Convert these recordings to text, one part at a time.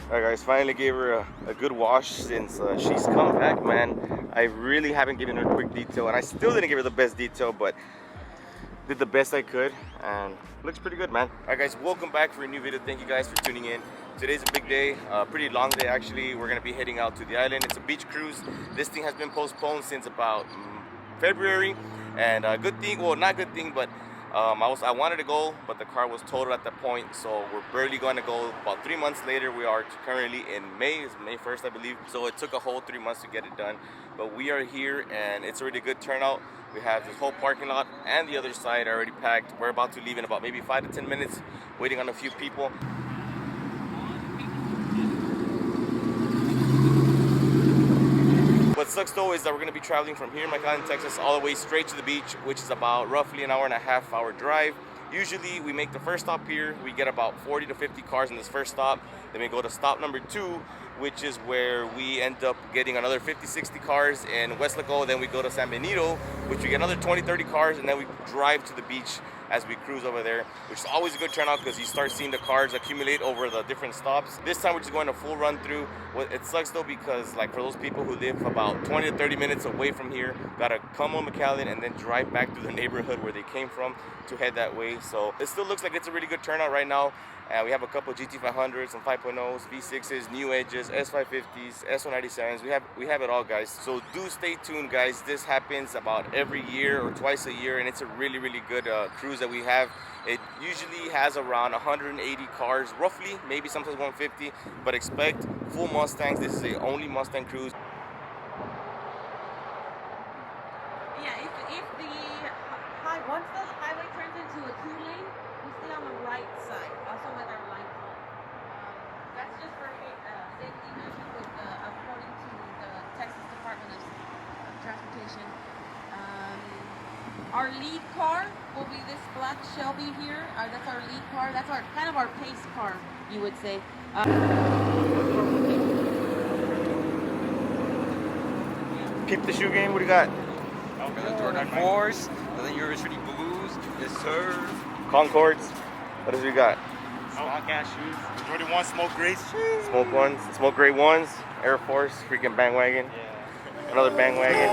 Alright guys, finally gave her a good wash since she's come back, man. I really haven't given her a quick detail, and I still didn't give her the best detail, but did the best I could, and looks pretty good, man. Alright guys, welcome back for a new video. Thank you guys for tuning in. Today's a big day, pretty long day actually. We're gonna be heading out to the island. It's a beach cruise. This thing has been postponed since about February, and good thing, well, not good thing, but I wanted to go, but the car was totaled at that point, so we're barely going to go. About 3 months later, we are currently in May. It's May 1st, I believe. So it took a whole 3 months to get it done, but we are here, and it's already a good turnout. We have this whole parking lot and the other side already packed. We're about to leave in about maybe 5 to 10 minutes, waiting on a few people. What sucks though is that we're going to be traveling from here in McAllen, Texas, all the way straight to the beach, which is about roughly an hour and a half hour drive. Usually we make the first stop here. We get about 40 to 50 cars in this first stop. Then we go to stop number 2, which is where we end up getting another 50, 60 cars in Weslaco. Then we go to San Benito, which we get another 20, 30 cars, and then we drive to the beach as we cruise over there, which is always a good turnout because you start seeing the cars accumulate over the different stops. This time we're just going a full run through. It sucks though because like for those people who live about 20 to 30 minutes away from here, gotta come on McAllen and then drive back through the neighborhood where they came from to head that way. So it still looks like it's a really good turnout right now. We have a couple GT500s, some 5.0s, V6s, new edges, S550s, S197s. We have it all, guys. So do stay tuned, guys. This happens about every year or twice a year, and it's a really, really good cruise that we have. It usually has around 180 cars, roughly, maybe sometimes 150, but expect full Mustangs. This is the only Mustang cruise. Yeah, once the highway turns into a 2-lane, we stay on the right side, also with our line call. That's just for safety measures according to the Texas Department of Transportation. Our lead car will be this black Shelby here. That's our lead car. That's our kind of our pace car, you would say. Keep the shoe game. What do you got? Jordan 4s, nothing University Blues, yes sir. Concords. What else we got? Stock ass shoes. Jordan 1 smoke grays. Smoke ones, smoke gray ones, Air Force, freaking bandwagon. Yeah. Another bandwagon.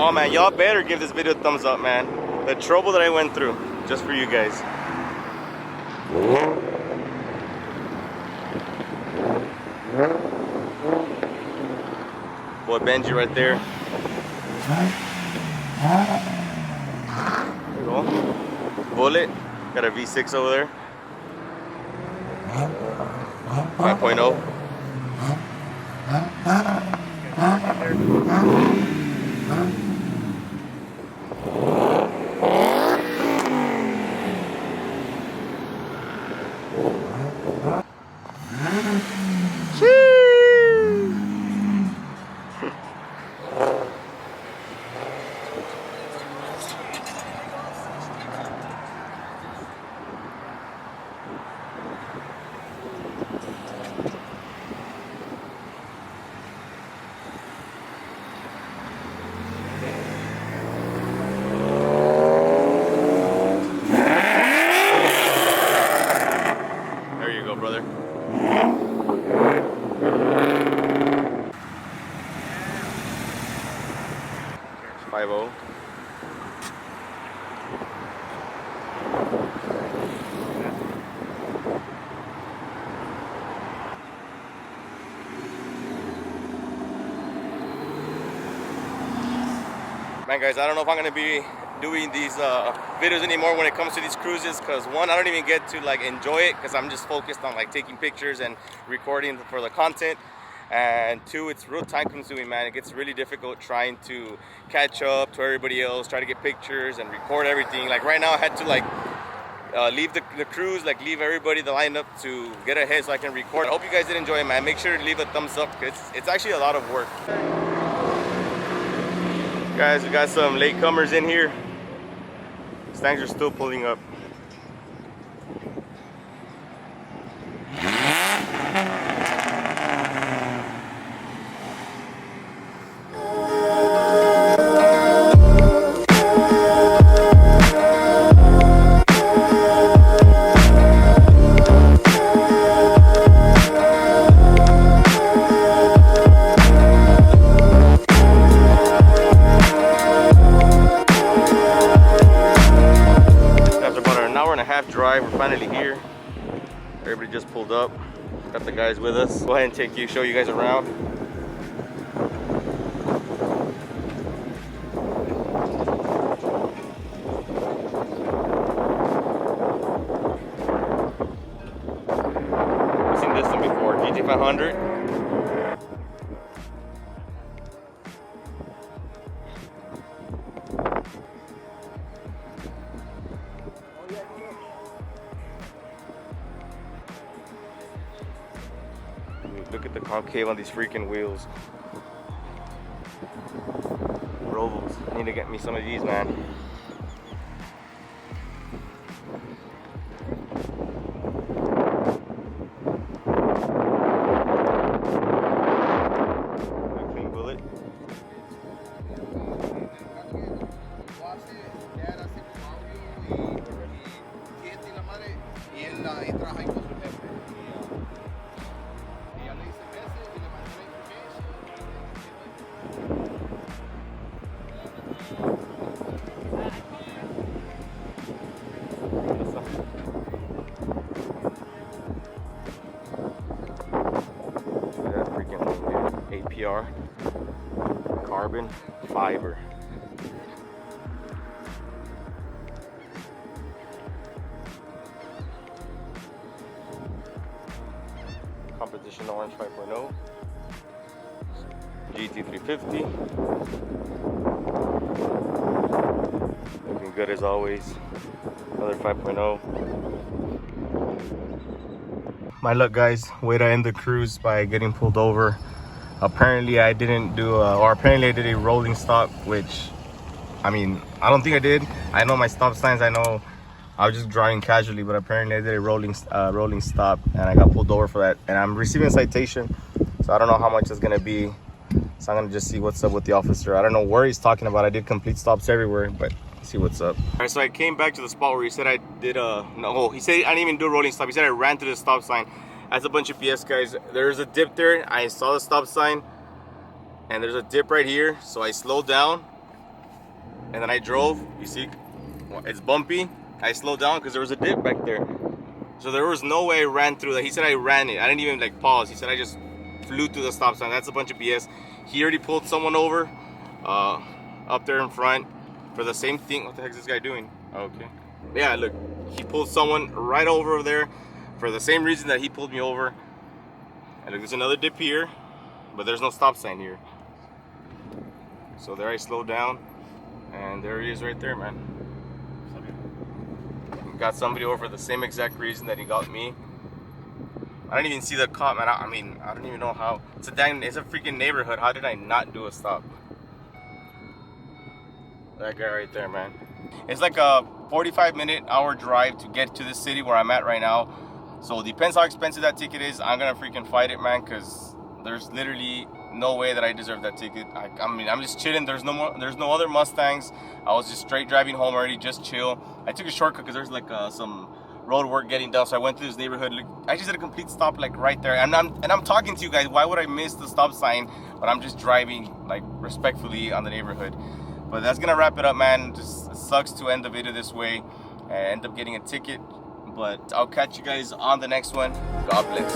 Oh man, y'all better give this video a thumbs up, man. The trouble that I went through just for you guys. Boy, Benji right there. There you go. Bullet. Got a V6 over there. 5.0. There you go, brother. 5.0. Man, guys, I don't know if I'm gonna be doing these videos anymore when it comes to these cruises, because one, I don't even get to like enjoy it because I'm just focused on like taking pictures and recording for the content. And two, it's real time consuming, man. It gets really difficult trying to catch up to everybody else, try to get pictures and record everything. Like right now I had to like leave the cruise, like leave everybody the lineup to get ahead so I can record. I hope you guys did enjoy it, man. Make sure to leave a thumbs up because it's actually a lot of work. Guys, we got some latecomers in here. Stangs are still pulling up. Drive, we're finally here. Everybody just pulled up. Got the guys with us. Go ahead and show you guys around. I've seen this one before, GT500. Look at the concave on these freaking wheels. Rovos. I need to get me some of these, man. Clean bullet. APR carbon fiber. Competition orange 5.0. GT350. Looking good as always. Another 5.0. My luck, guys. Way to end the cruise by getting pulled over. Apparently I didn't do or apparently I did a rolling stop, which I mean I don't think I did. I know my stop signs, I know I was just driving casually, but apparently I did a rolling stop and I got pulled over for that, and I'm receiving a citation, so I don't know how much it's gonna be. So I'm gonna just see what's up with the officer. I don't know where he's talking about. I did complete stops everywhere, but see what's up. All right, so I came back to the spot where he said I did no, he said I didn't even do a rolling stop. He said I ran through the stop sign. That's a bunch of BS, guys. There's a dip there. I saw the stop sign and there's a dip right here, so I slowed down and then I drove. You see, it's bumpy. I slowed down because there was a dip back there. So there was no way I ran through that. He said I ran it. I didn't even like pause. He said I just flew through the stop sign. That's a bunch of BS. He already pulled someone over up there in front for the same thing. What the heck is this guy doing? Okay. Yeah, look, he pulled someone right over there for the same reason that he pulled me over. And look, there's another dip here, but there's no stop sign here. So there I slowed down, and there he is right there, man. Got somebody over for the same exact reason that he got me. I didn't even see the cop, man. I mean, I don't even know how. It's a freaking neighborhood. How did I not do a stop? That guy right there, man. It's like a 45-hour drive to get to the city where I'm at right now. So it depends how expensive that ticket is. I'm gonna freaking fight it, man, because there's literally no way that I deserve that ticket. I mean, I'm just chilling. There's no other Mustangs. I was just straight driving home already, just chill. I took a shortcut because there's like some road work getting done, so I went through this neighborhood. I just did a complete stop like right there, and I'm talking to you guys. Why would I miss the stop sign? But I'm just driving like respectfully on the neighborhood. But that's gonna wrap it up, man. Just sucks to end the video this way and end up getting a ticket. But I'll catch you guys on the next one. God bless.